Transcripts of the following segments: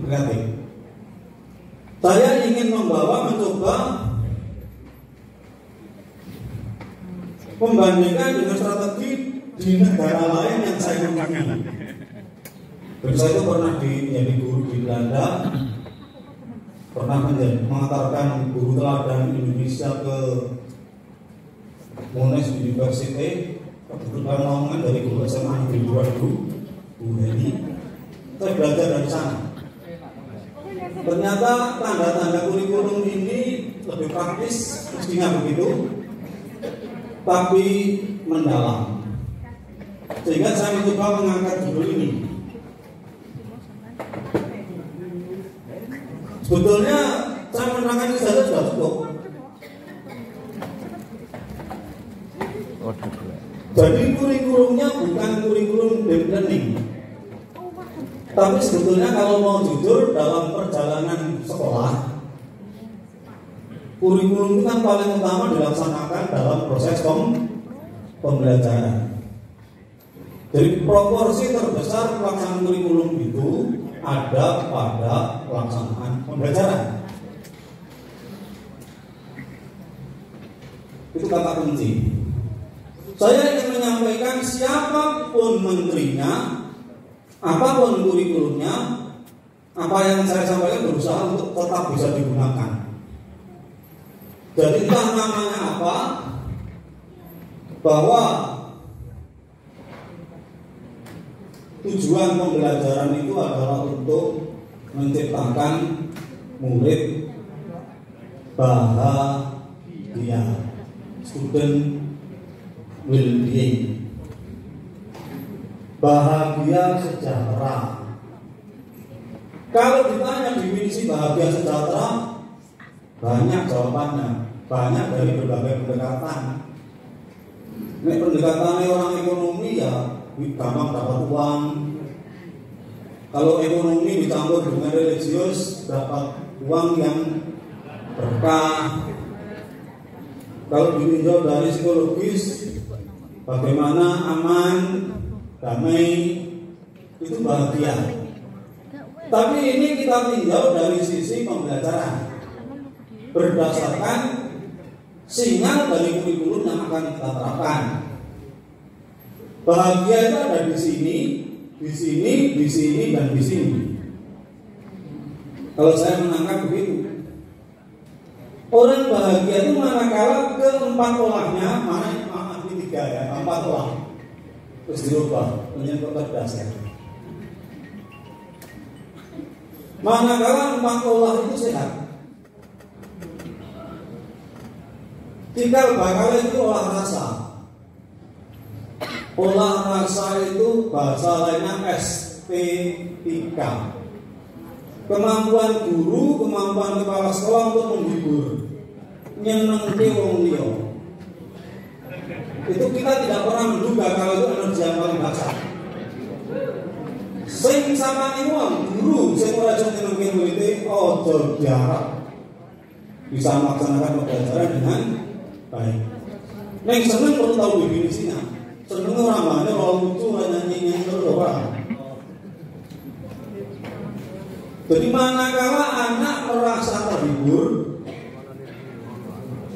kreatif. Saya ingin mencoba membandingkan dengan strategi di negara lain yang saya kunjungi. Saya itu pernah menjadi guru di Belanda, pernah mengantarkan guru teladan Indonesia ke Monash University, kebetulan omongan dari guru SMA Negeri 2 dulu, Bu Heni. Saya belajar dari sana. Ternyata tanda-tanda kurikulum ini lebih praktis, mestinya begitu, tapi mendalam. Sehingga saya mencoba mengangkat judul ini. Sebetulnya saya menerangkan ini saja sudah cukup. Jadi kurikulumnya bukan kurikulum deep learning. Tapi sebetulnya kalau mau jujur dalam perjalanan sekolah, kurikulum itu kan paling utama dilaksanakan dalam proses pembelajaran. Jadi proporsi terbesar pelaksanaan kurikulum itu ada pada pelaksanaan pembelajaran. Itu kata kunci. Saya ingin menyampaikan siapapun menterinya, apapun kurikulumnya, apa yang saya sampaikan berusaha untuk tetap bisa digunakan. Jadi entah namanya apa, bahwa tujuan pembelajaran itu adalah untuk menciptakan murid bahagia, student well-being, bahagia sejahtera. Kalau ditanya definisi bahagia sejahtera, banyak jawabannya, banyak dari berbagai pendekatan. Ini pendekatannya orang ekonomi ya gampang dapat uang. Kalau ekonomi dicampur dengan religius, dapat uang yang berkah. Kalau ditinjau dari psikologis, bagaimana aman, damai, itu bahagia. Tapi ini kita tinjau dari sisi pembelajaran, berdasarkan sinyal dari kurikulum yang akan kita terapkan. Bahagia itu ada di sini, di sini, di sini, dan di sini. Kalau saya menangkap begitu. Orang bahagia itu manakala keempat olahnya, mana ini 3 ya, 4 olah. Terus dirubah menjadi kecerdasan. Manakala 4 olah itu sehat. Tinggal bakal itu olah rasa. Olah rasa itu bahasa lainnya estetika. Kemampuan guru, kemampuan kepala sekolah untuk menghibur, nyenengke wong liya. Itu kita tidak pernah menduga kalau itu energi yang paling dasar. Sing sama wong guru sing ora iso nyenengke murid aja diharap bisa melaksanakan pembelajaran dengan baik. Nek seneng perlu tahu definisinya. Seneng orang mana kalau lucu nyanyi terus orang. Jadi manakala anak merasa terhibur,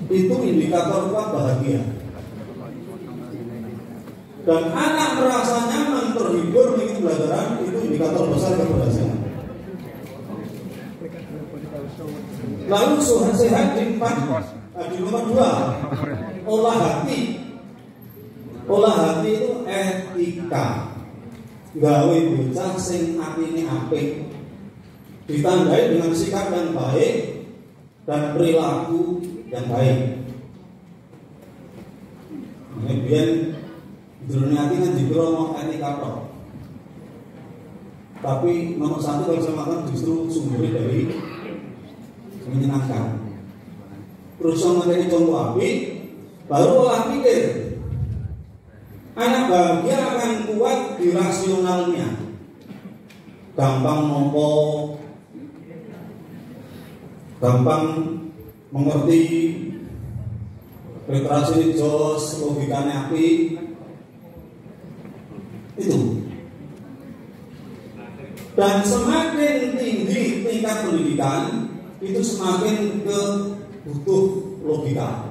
itu indikator kuat bahagia. Dan anak merasa nyaman terhibur mengikuti pelajaran, itu indikator besar keberhasilan. Lalu sehat di nomor 2, olah hati. Olah hati itu etika. Gawe bocah sing atine apik, ditandai dengan sikap yang baik dan perilaku yang baik. Kemudian dunia hati kan diberi etika tok. Tapi nomor 1 kalau saya makan justru sumbernya dari menyenangkan. Terus mengenai contoh api, baru olah pikir. Anak bahagia akan kuat di rasionalnya, gampang nompo, gampang mengerti, literasi jos, logikanya api. Itu. Dan semakin tinggi pendidikan itu semakin ke butuh logika.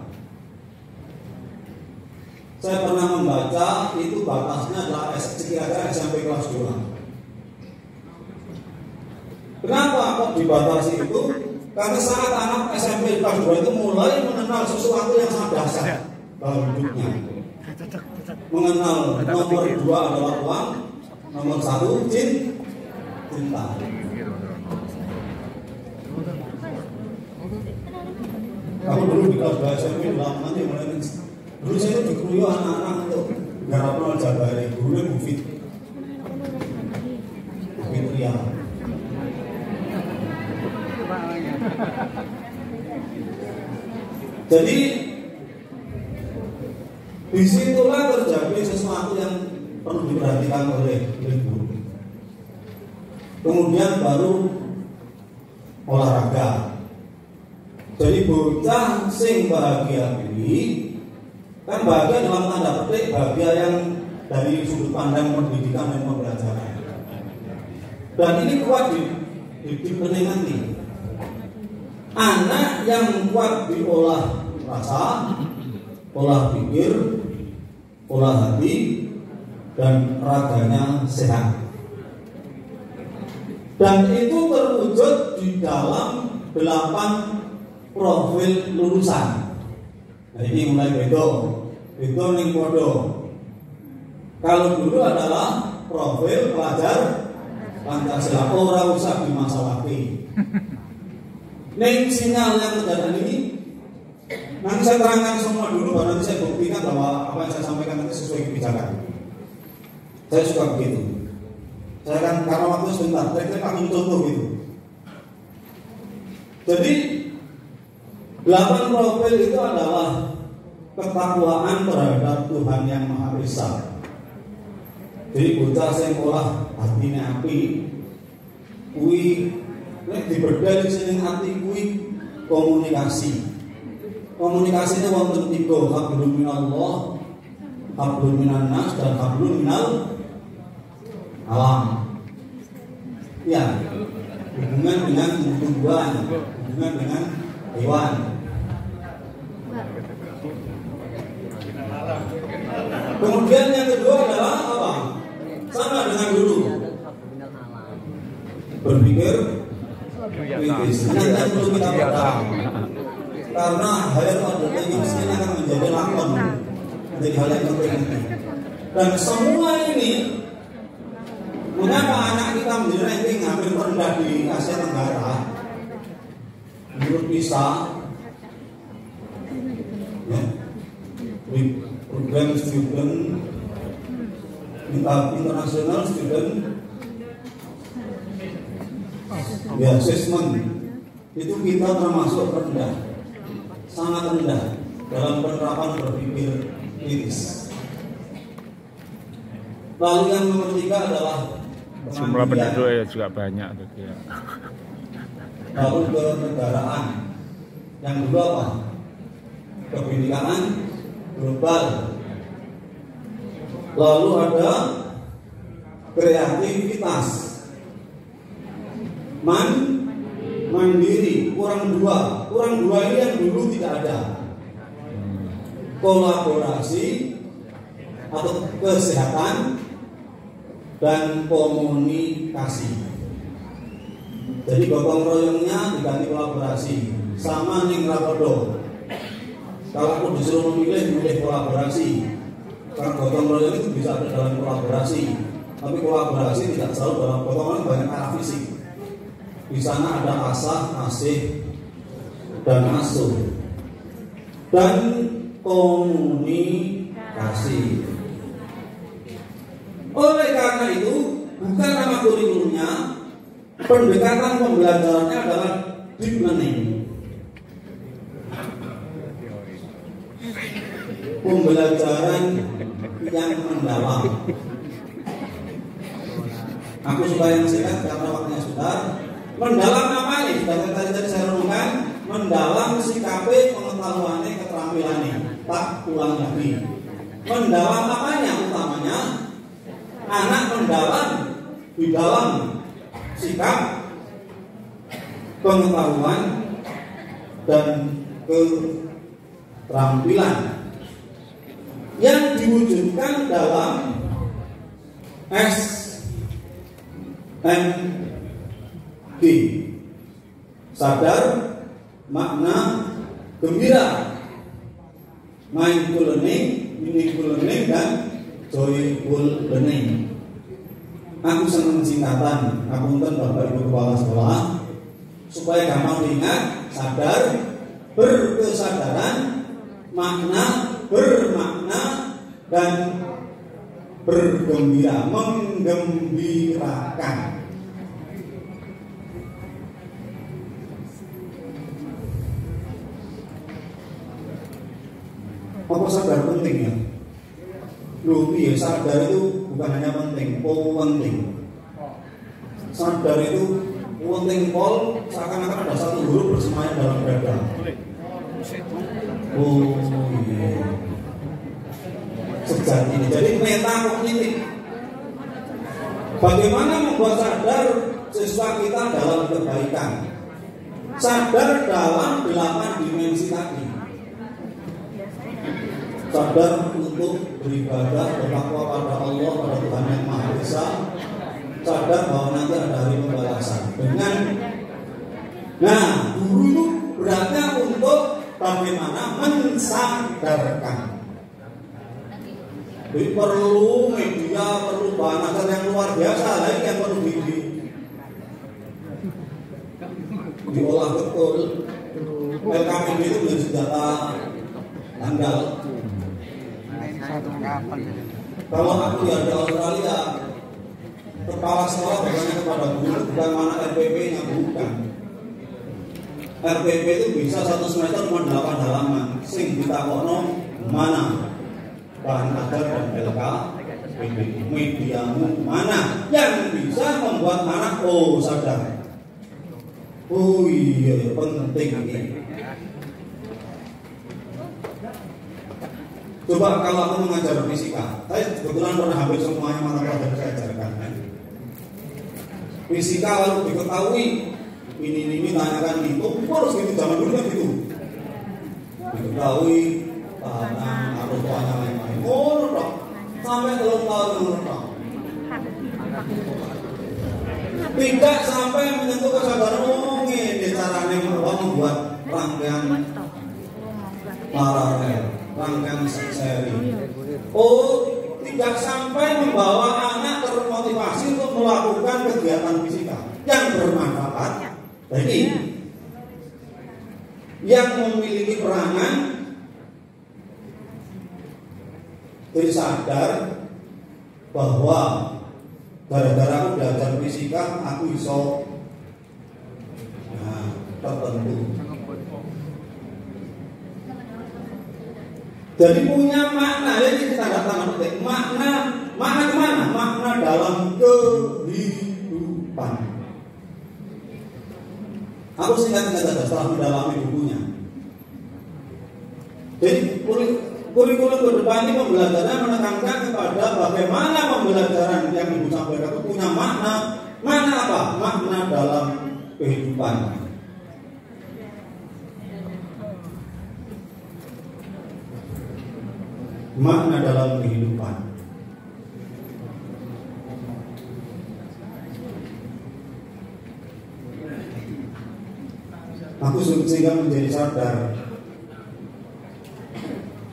Saya pernah membaca itu batasnya adalah sekira-kira SMP kelas 2. Kenapa kok dibatasi itu? Karena saat anak SMP kelas 2 itu mulai mengenal sesuatu yang sangat dasar dalam hidupnya. Mengenal nomor 2 adalah uang, nomor 1 cinta. Aku dulu di kelas 2 SMP nanti mulai dulu saya itu dikeroyok anak-anak untuk garap nol Jabari, gurunya Mufid Ria. Jadi disitulah terjadi sesuatu yang perlu diperhatikan oleh guru. Kemudian baru olahraga. Jadi bocah sing bahagia ini kan bahagia dalam tanda petik bahagia yang dari sudut pandang pendidikan dan pembelajaran. Dan ini kuat di nanti. Anak yang kuat diolah rasa, olah pikir, olah hati, dan raganya sehat. Dan itu terwujud di dalam 8 profil lulusan. Nah, ini mulai bedo ning podo. Kalau dulu adalah profil pelajar Pancasila, ora usah dimasalahkan. Ning sinyal yang terjadi ini, nanti saya terangkan semua dulu, baru nanti saya buktikan bahwa apa yang saya sampaikan nanti sesuai kebijakan. Saya suka begitu. Saya kan karena waktu sebentar, saya kasih contoh gitu. Jadi 8 profil itu adalah ketakwaan terhadap Tuhan yang Maha Esa. Jadi bocah sing olah hatine api, kuwi nek dibedhel sing ati kuwi komunikasi. Komunikasinya wonten 3, hablum minallah, hablum minannas, dan hablum minal alam. Ya, hubungan dengan tumbuhan, hubungan dengan hewan. Kemudian yang kedua adalah apa? Sama dengan dulu. Berpikir kritis. Ini yang perlu kita paham. Karena hal yang penting ini akan menjadi lakon, menjadi hal yang penting. Dan semua ini, mengapa anak kita menjadi ranking hampir terendah di Asia Tenggara? Menurut PISA, ya, program student international student ya, assessment itu kita termasuk rendah, sangat rendah dalam penerapan berpikir kritis. Lalu yang nomor 3 adalah jumlah penduduk ya juga banyak tuh ya. Lalu kenegaraan, yang kedua apa? Kebinekaan global. Lalu ada kreativitas, mandiri, kurang dua ini yang dulu tidak ada. Kolaborasi atau kesehatan dan komunikasi. Jadi gotong royongnya diganti kolaborasi. Sama ning rapodo. Kalau aku disuruh milih kolaborasi. Karena gotong royong itu bisa ada dalam kolaborasi. Tapi kolaborasi tidak selalu dalam gotong royong, banyak arah fisik. Di sana ada asah, asih, dan asuh, dan komunikasi. Oleh karena itu, bukan nama kurikulumnya, pendekatan pembelajarannya adalah deep learning. Pembelajaran yang mendalam. Aku suka yang singkat karena waktunya sudah. Mendalam apa nih? Tadi saya renungkan. Mendalam sikape, pengetahuannya, keterampilannya. Tak ulang lagi. Mendalam apanya? Utamanya anak mendalam di dalam sikap, pengetahuan dan keterampilan yang diwujudkan dalam SMG, sadar, makna, gembira, mindful learning, meaningful learning, dan joyful learning. Aku senang singkatan, ngapunten Bapak Ibu Kepala Sekolah, supaya gampang diingat. Sadar, berkesadaran, makna, bermakna, dan bergembira, menggembirakan. Apa sadar penting ya? Loh, iya, sadar itu bukan hanya penting, penting. Sadar itu penting pol, seakan-akan ada satu huruf bersemayam dalam dada. Oh iya. Sejati ini. Jadi meta kognitif. Bagaimana membuat sadar siswa kita dalam kebaikan? Sadar dalam 8 dimensi tadi. Sadar untuk beribadah, bertakwa pada Allah, pada Tuhan yang Maha Esa. Sadar bahwa nanti ada hari pembalasan. Guru itu beratnya untuk bagaimana mensadarkan. Jadi perlu media, perlu bahan ajar yang luar biasa lagi yang perlu diolah betul. LKPD itu beli senjata handal. Kalau aku ya di Australia, kepala sekolah bertanya kepada guru bukan mana RPP-nya, bukan. RPP itu bisa 1 semester cuma 8 halaman. Sing ditakono mana bahan ajar dan LKPD, mediamu mana yang bisa membuat anak sadar. Oh iya, penting ini. Coba kalau aku mengajar fisika, saya kebetulan pernah hampir semuanya mata pelajaran saya ajarkan. Fisika lalu diketahui ini tanyakan itu, harus gitu, zaman dulu kan gitu. Diketahui tahanan atau soalnya lain-lain. Dok, sampai 3 tahun dok. Tidak sampai menyentuh kesadaran ini caranya membuat rangkaian paralel, rangkaian seri. Tidak sampai membawa anak termotivasi untuk melakukan kegiatan fisika yang bermanfaat. Jadi yang memiliki peranan jadi sadar bahwa gara-gara aku belajar fisika aku iso tertentu. Jadi punya makna, jadi kita datang petik makna kemana? Makna dalam kehidupan. Aku singkat saja setelah mendalami bukunya. Jadi kurikulum ke depan ini pembelajarannya menekankan kepada bagaimana pembelajaran yang Ibu sampaikan itu punya makna. Makna apa? Makna dalam kehidupan. Makna dalam kehidupan. Aku sehingga menjadi sadar.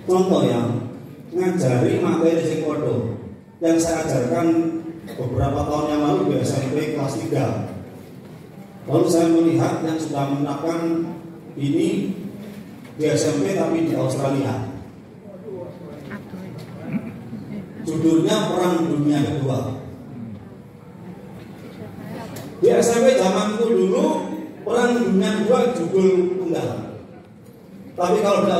Contoh yang ngajari materi psikodo yang saya ajarkan beberapa tahun yang lalu di SMP kelas 3. Lalu saya melihat yang sudah menerapkan ini di SMP tapi di Australia. Judulnya Perang Dunia Kedua. Di SMP zamanku dulu Perang Dunia Kedua judul tunggal. Tapi kalau di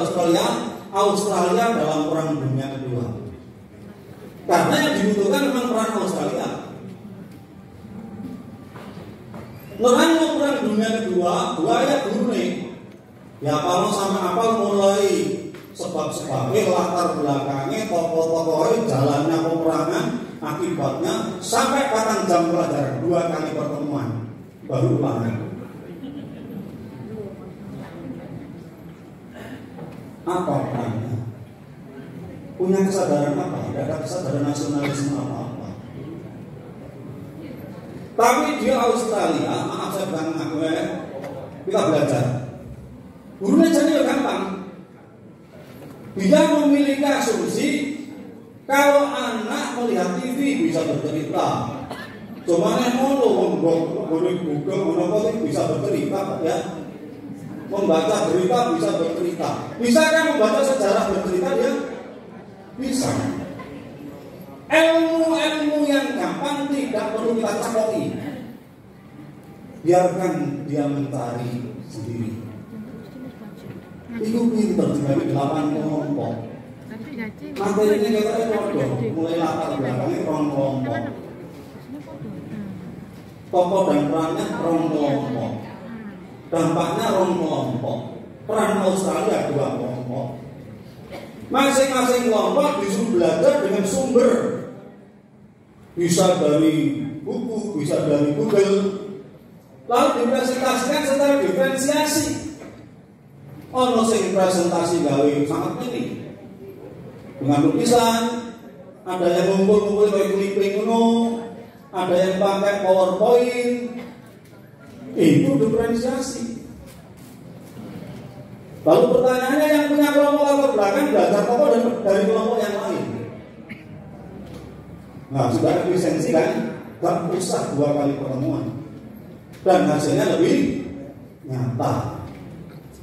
Australia dalam Perang Dunia Kedua. Karena yang dibutuhkan memang perang Australia. Nerangnya Perang Dunia Kedua, ayat dulu nih. Ya kalau sama apa mulai sebab-sebabnya, latar belakangnya, tokoh-tokohnya, jalannya peperangan, akibatnya sampai patang jam pelajaran, 2 kali pertemuan baru ulangan. Apa perannya? Punya kesadaran apa? Tidak ada kesadaran nasionalisme apa-apa. Tapi di Australia, maaf saya bukan ngaku ya, kita belajar. Gurunya jadi gampang. Dia memiliki asumsi kalau anak melihat TV bisa bercerita. Cuma yang mau Google bisa bercerita ya. Membaca berita bisa bercerita. Bisa kan membaca sejarah bercerita dia? Bisa. Ilmu-ilmu yang gampang tidak perlu kita cakoki. Biarkan dia mencari sendiri. Itu pinter dibagi 8 kelompok. Materinya katanya kodok, mulai latar belakangnya kelompok. Tokoh dan perannya kelompok. Dampaknya kelompok. Peran Australia 2 kelompok. Masing-masing kelompok disuruh belajar dengan sumber. Bisa dari buku, bisa dari Google. Lalu dipresentasikan secara diferensiasi. Ono sing presentasi gawe sangat ini dengan lukisan, ada yang ngumpul-ngumpul kayak clipping ngono, ada yang pakai PowerPoint. Itu diferensiasi. Lalu pertanyaannya yang punya kelompok latar belakang belajar tokoh dari kelompok yang lain. Nah, sudah efisiensi kan? Gak usah 2 kali pertemuan. Dan hasilnya lebih nyata.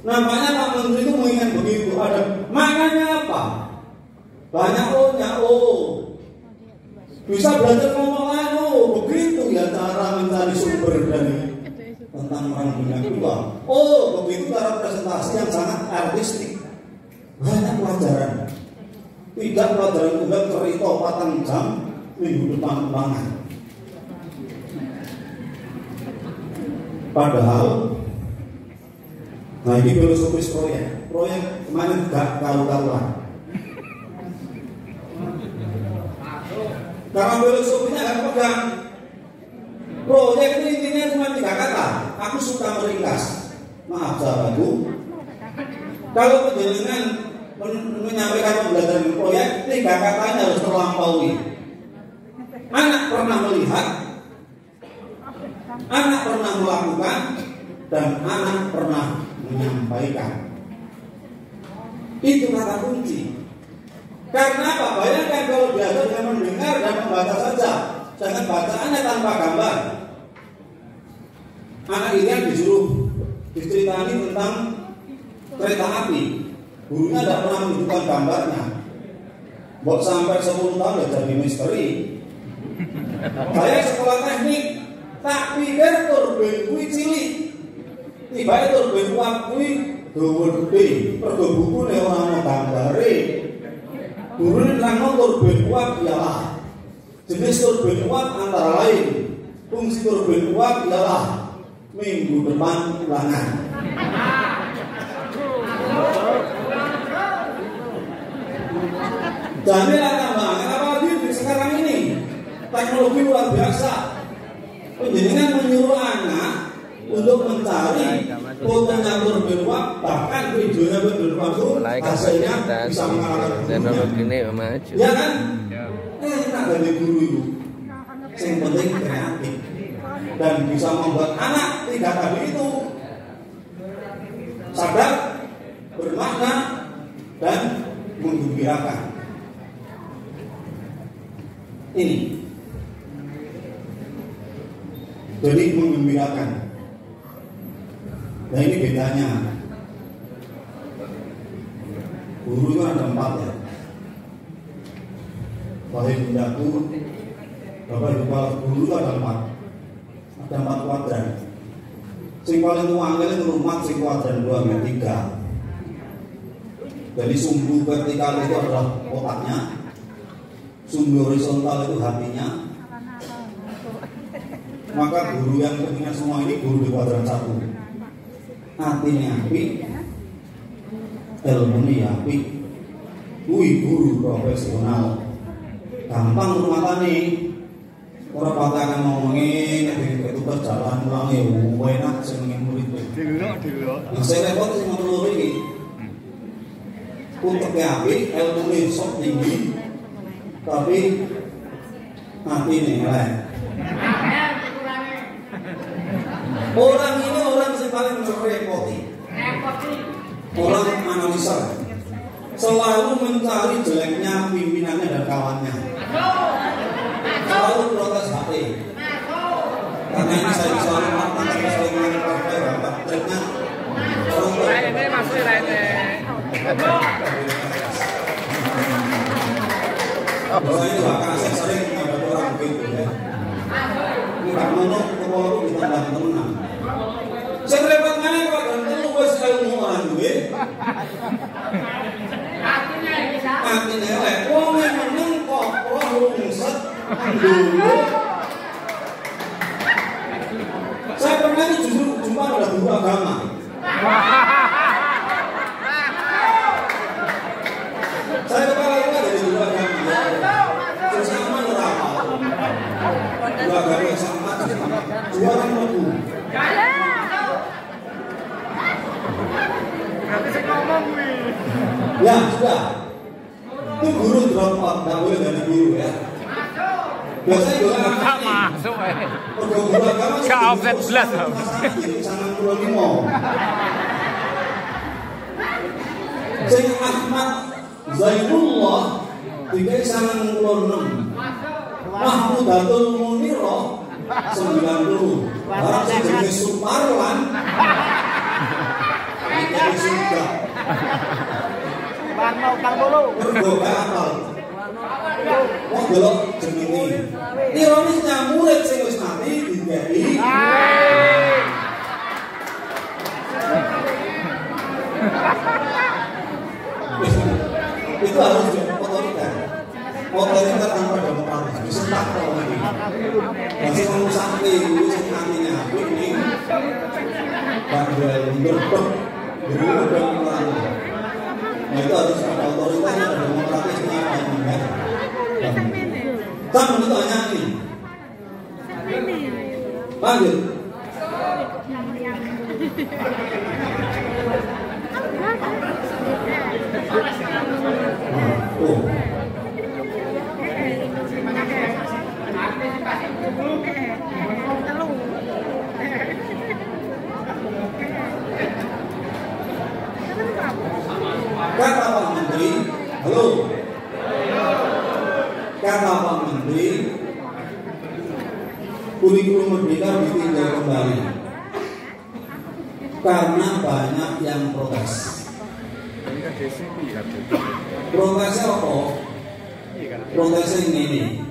Nampaknya Pak Menteri itu mengingat begitu. Ada maknanya apa? Banyak bisa belajar kelompok lain. Begitu ya cara mencari sumber dari tentang Perang Dunia Kedua. Begitu cara presentasi yang sangat artistik. Banyak pelajaran. Tidak pelajaran tunggal cerita 4 jam minggu depan ulangan. Padahal nah ini filosofis proyek kemarin gak karu-karuan. Karena filosofinya gak pegang. Proyek itu intinya cuma 3 kata. Aku suka meringkas. Maaf sahabatku. Kalau penjelasan menyampaikan pembelajaran proyek, 3 katanya harus terlampaui. Anak pernah melihat, anak pernah melakukan, dan anak pernah menyampaikan. Itu kata kunci. Karena apa? Bayangkan kalau belajar dengan mendengar dan membaca saja, jangan bacaannya tanpa gambar. Anak ini yang disuruh diceritani tentang kereta api, gurunya tidak pernah menunjukkan gambarnya. Buat sampai 10 tahun ya jadi misteri. Saya sekolah teknik, tak pikir turbin kuwi cilik. Tiba-tiba turbin kuwi gede, pergo buku nek ora ana gambare. Guru nerangno turbin kuat ialah jenis turbin kuat antara lain. Fungsi turbin kuat ialah minggu depan ulangan. Jadi tambahan apalagi di sekarang ini teknologi luar biasa. Penjenengan menyuruh anak untuk mencari fotonya turbin kuat, bahkan videonya turbin kuat itu hasilnya bisa mengalahkan teknologi ini maju. Ya kan? Enak dari guru itu. Yang penting kreatif dan bisa membuat anak 3 tadi itu sadar, bermakna, dan menggembirakan. Ini jadi menggembirakan. Nah ini bedanya. Guru itu ada 4 ya. Wahai bundaku, Bapak Ibu kepala guru itu ada 4. Ada 4 kuadran. Sing paling angel itu rumah, sing kuadran 2 dan 3. Jadi sumbu vertikal itu adalah otaknya, sumbu horizontal itu hatinya. Maka guru yang pentingnya semua ini guru di kuadran 1. Hatinya api, ilmunya api, guru profesional. Gampang rumah tani. Orang patakan ngomongin, ketugas jalan mulangnya, enak senengin murid. Nah saya repot sih ngomong ini. uteknya api, ilmu sok tinggi, tapi hati nih elek. Orang ini orang yang paling merepoti. Orang analisa selalu mencari jeleknya pimpinannya dan kawannya. Selalu protes hati. Karena ini saya selalu mengatakan sering mengenai bapak triknya. Ini masuk ini. Saya juga saya sering menghadapi orang begitu ya. Kita menolak kepala kita dan tenang. Saya repot mana kalau dan lu wes ilmu orang gue. Artinya elek. Wong meneng kok roh lungset dulu. Saya pernah justru jumpa ada dua agama. Saya kepala juga dari dua agama. Sesama neraka. Dua agama yang sama, dua orang lebu. Ya sudah. Itu guru drop out, nggak boleh dari guru ya. Biasanya juga nggak masuk guru agama nggak offset jelas. Sangat pulau limo. Syekh Ahmad Zainullah tiga sangat pulau 6. Mahmudatul Muniro 90. Orang sejenis Suparlan. Ini sudah. Bang mau Kang Bolo. Berdoa apal. Wong delok jenenge. Ironisnya murid sing wis mati digawe. Itu harus otoriter. Otoriter tanpa demokratis. Disentak kok iki. Masih mau sampai itu sing artinya apa ini? Bandel berbek. Berbek orang. Nah itu harus ada otoritasnya, ada demokratisnya, ya. Sama itu hanya ini. Lanjut. Oh. Kata Pak Menteri, halo. Kata Pak Menteri, kurikulum merdeka ditinjau kembali karena banyak yang protes. Protesnya apa? Protesnya ini.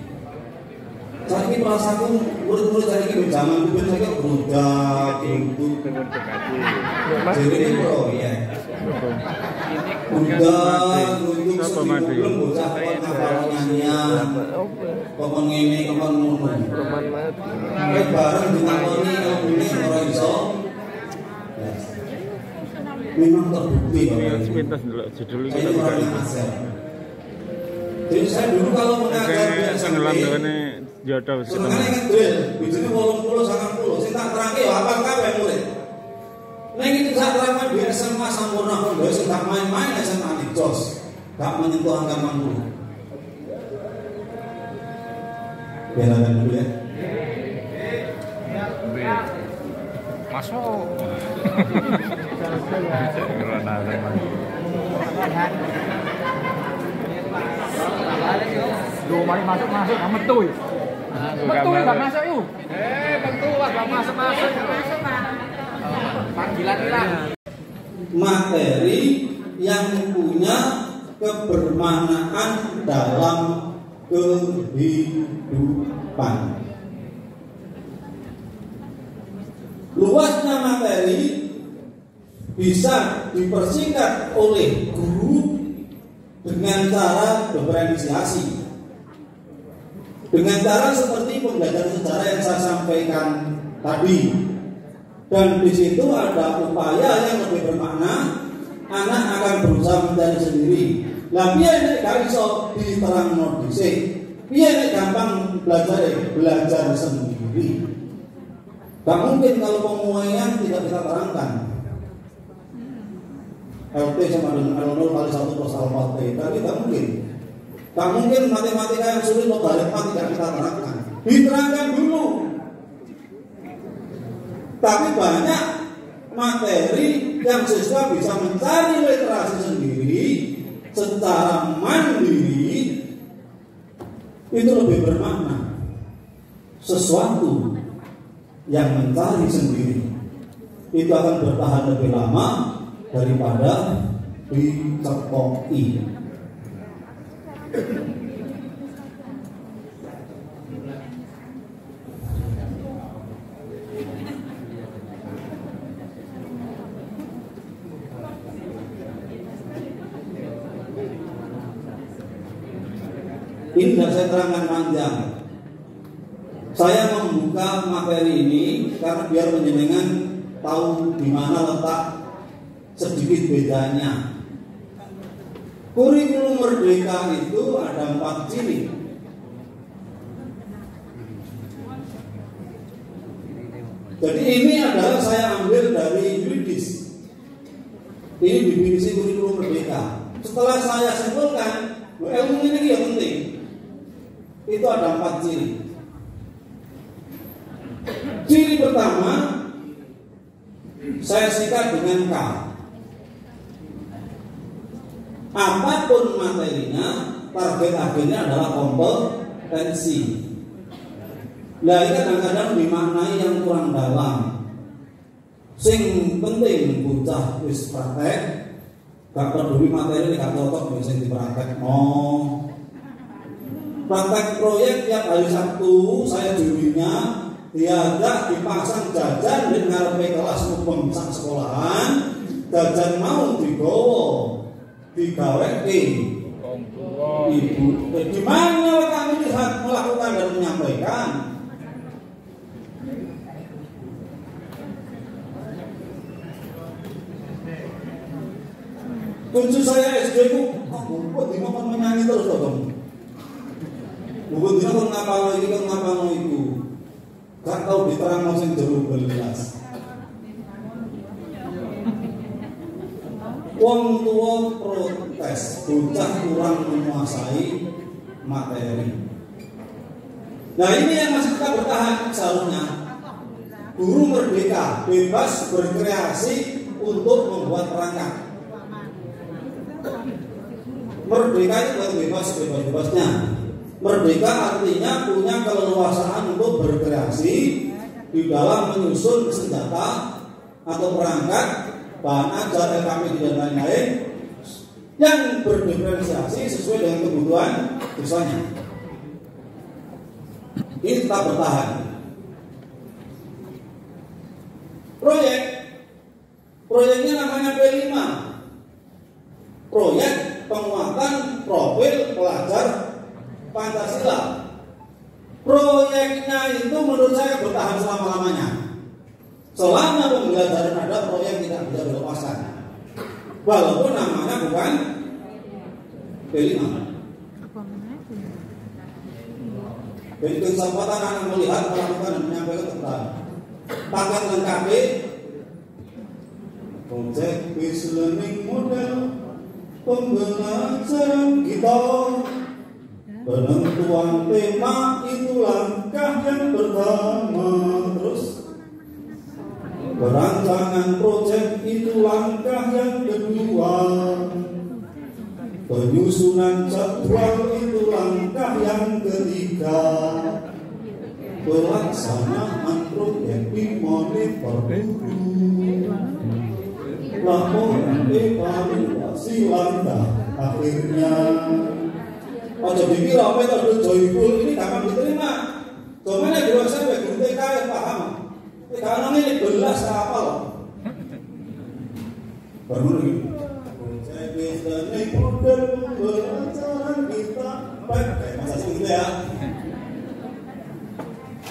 Saya ini perasaanku murid-murid saya ini berjaman mungkin saya berudak, beruduk. Jadi ini bro, ya. Udah, untuk sebelum bocah kuat ngapal nyanyian, kapan ngene, kapan ngono. Kayak bareng ditangoni ilmune ora iso. Memang terbukti bahwa sepintas dulu judul ini ini orang yang ajar. Jadi saya dulu kalau mengajar di SMP, jodoh senengane ngedril, bijine 80 90, sing tak terangke ya apa kabeh murid. Nek iki sak terangkan di SMA Sampurna Pondok sing tak main-main SMA di Jos, gak menyentuh angka 40. Biaran dulu ya. Masuk. Duh, mari masuk, metu. Metu enggak masuk yuk. Metu enggak masuk. Panggilan hilang. Materi yang punya kebermanfaatan dalam kehidupan. Luasnya materi bisa dipersingkat oleh guru dengan cara diferensiasi. Dengan cara seperti pembelajaran sejarah yang saya sampaikan tadi. Dan di situ ada upaya yang lebih bermakna. Anak akan berusaha mencari sendiri. Lah piye nek gak iso diterangno dhisik? Piye nek gampang belajar sendiri? Gak mungkin kalau pemulaian tidak kita terangkan. LT sama dengan L0 kali 1 plus alfa T. Tapi tidak mungkin. Tak mungkin matematika yang sulit logaritma tidak kita terangkan. Diterangkan dulu. Tapi banyak materi yang siswa bisa mencari literasi sendiri secara mandiri, itu lebih bermakna. Sesuatu yang mencari sendiri itu akan bertahan lebih lama daripada dicekoki. Ini tidak saya terangkan panjang. Saya membuka materi ini karena biar menjenengan tahu di mana letak sedikit bedanya. Kurikulum Merdeka itu ada 4 ciri. Jadi ini adalah saya ambil dari Yuridis. Ini definisi kurikulum Merdeka. Setelah saya simpulkan, ilmu ini yang penting. Itu ada 4 ciri. Ciri pertama saya sikat dengan K. Apapun materinya, target akhirnya adalah kompetensi. Nah, ini kadang-kadang dimaknai yang kurang dalam. Sing penting bocah wis praktek, gak peduli materi gak cocok bisa dipraktek. Praktek proyek tiap hari Sabtu saya dirinya diajak dipasang jajan di ngarepe kelas mubeng sak sekolahan, jajan mau digowo digaweke ibu. Di mana kami lihat melakukan dan menyampaikan? Kunci saya SD ku, buat di mana menyanyi terus dong. Bukan dia kan ngapal ini kan ngapal itu, gak tahu diterang masing jauh belas. Wong tua protes, bocah kurang menguasai materi. Nah ini yang masih kita bertahan seharusnya. Guru merdeka, bebas berkreasi untuk membuat perangkat. Merdeka itu bukan bebas-bebasnya. Merdeka artinya punya keleluasaan untuk berkreasi di dalam menyusun senjata atau perangkat, bahan ajar, LKP dan lain-lain yang berdiferensiasi sesuai dengan kebutuhan siswanya. Ini tetap bertahan. Proyeknya namanya P5. Proyek penguatan profil pelajar Pancasila. Proyeknya itu menurut saya bertahan selama-lamanya. Selama pembelajaran ada, proyek tidak bisa dilepaskan. Walaupun namanya bukan P5. Jadi kesempatan anak melihat, melakukan dan menyampaikan keterangan. Paket lengkap Project Based Learning Model pembelajaran kita. Penentuan tema itu langkah yang pertama. Terus perancangan proyek itu langkah yang kedua. Penyusunan jadwal itu langkah yang ketiga. Pelaksanaan proyek dimonitor dulu. Laporan evaluasi langkah akhirnya. Ojo dikira metode joyful ini gampang diterima. Cuman yang dua saya guru TK paham. Karena ini belas apa loh. Baru lagi. Saya bisa nih model pembelajaran kita pakai masa gitu ya.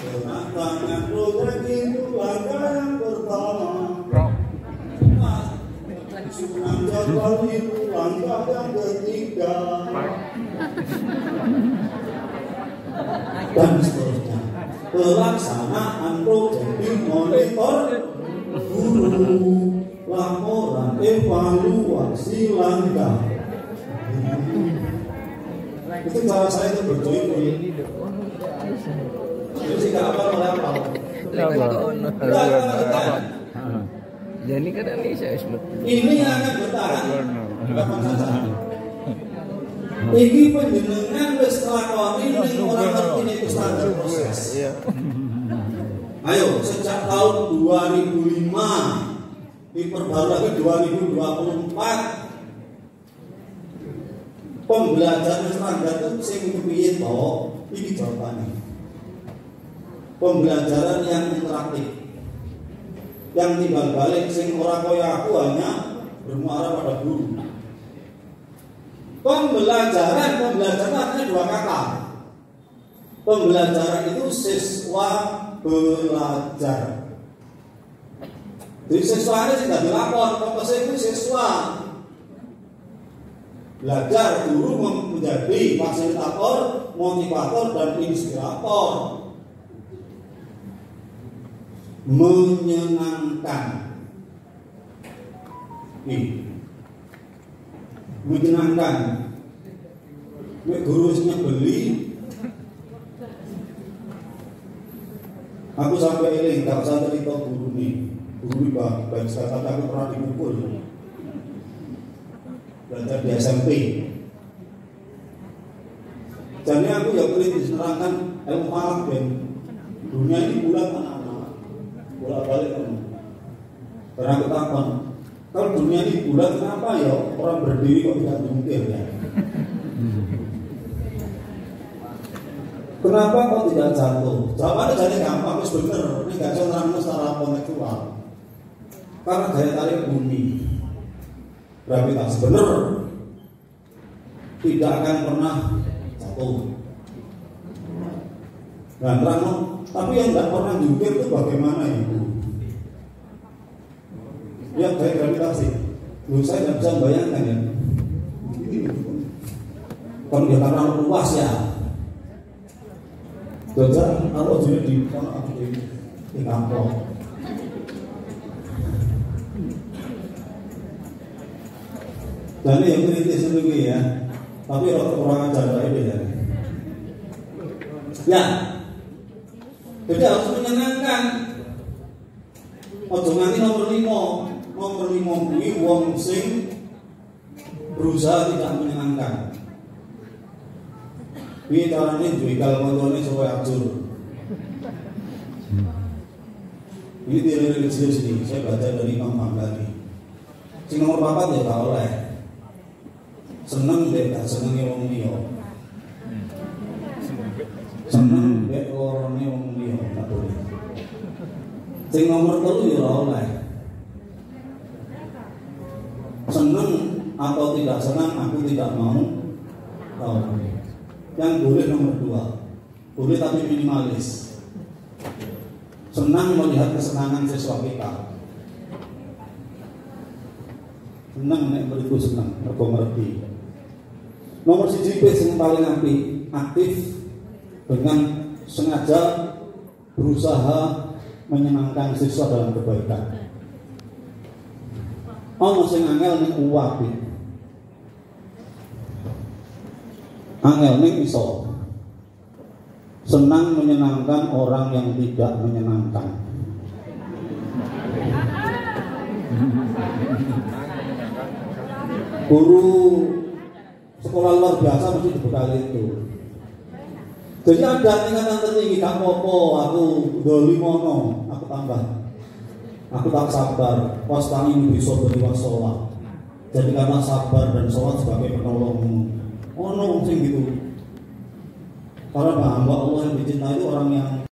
Perancangan proyek itu langkah yang pertama. Penyusunan jadwal itu langkah yang ketiga. Dan seterusnya. Pelaksanaan proyek dimonitor guru. Laporan evaluasi langkah. Itu cara saya itu berjoin. Jadi tidak apa apa. Jadi kan ini akan bertahan. Ini penjenengan wis lakoni ning ora ngerti itu standar proses. Ayo sejak tahun 2005 diperbarui lagi 2024 pembelajaran standar itu sing piye to? Iki jawabannya. Pembelajaran yang interaktif, yang timbal balik sing ora kaya aku hanya bermuara pada guru. Pembelajaran artinya dua kata. Pembelajaran itu siswa belajar. Jadi siswa ini tidak dilapor, fokusnya itu siswa belajar, guru menjadi fasilitator, motivator dan inspirator. Menyenangkan. Menyenangkan. Gurusnya beli. Aku sampai ini tak usah cerita guru nih. Guru baik kata aku pernah dipukul. Belajar di SMP. Jadi aku ya kritis nerangkan ilmu falak dan dunia ini bulat anak-anak. Bolak balik kan. Karena aku takon, kalau dunia ini bulat kenapa ya orang berdiri kok tidak jungkir ya? Kenapa kok tidak jatuh? Jawabannya jadi gampang, harus bener. Ini gak bisa nerangnya secara kontekstual. Karena daya tarik bumi, gravitasi bener, tidak akan pernah jatuh. Nah, terang, tapi yang tidak pernah jungkir itu bagaimana ibu? Ya daya gravitasi. Saya tidak bisa membayangkan ya. Kalau dia terlalu luas ya. Jadi kalau juga di kampung. Jadi yang kritis itu ya, tapi orang ajar ini ya. Ya, jadi harus menyenangkan. Ojo nganti nomor 5 kuwi wong sing berusaha tidak menyenangkan. Piye carane jual kontone supaya ajur. Ini dari religius ini, saya baca dari Imam Manggali. Sing nomor 4 ya tak oleh. Seneng dek gak senenge wong liya. Seneng dek lorone wong liya tak boleh. Sing nomor 3 ya ora oleh. Seneng atau tidak senang aku tidak mau tahu. Yang boleh nomor 2, boleh tapi minimalis. Senang melihat kesenangan siswa kita. Senang nek beriku senang, mergo ngerti. Nomor 1 yang paling aktif dengan sengaja berusaha menyenangkan siswa dalam kebaikan. Ono sing angel ning uwapi. Angel ning iso senang menyenangkan orang yang tidak menyenangkan. Guru sekolah luar biasa mesti dibekali itu. Jadi ada tingkatan tertinggi, gak apa-apa, aku dolimono, aku tambah. Aku tak sabar, wastani bisa beriwasolah. Jadi karena sabar dan sholat sebagai penolongmu. Oh no, sing gitu. Karena hamba Allah yang dicintai itu orang yang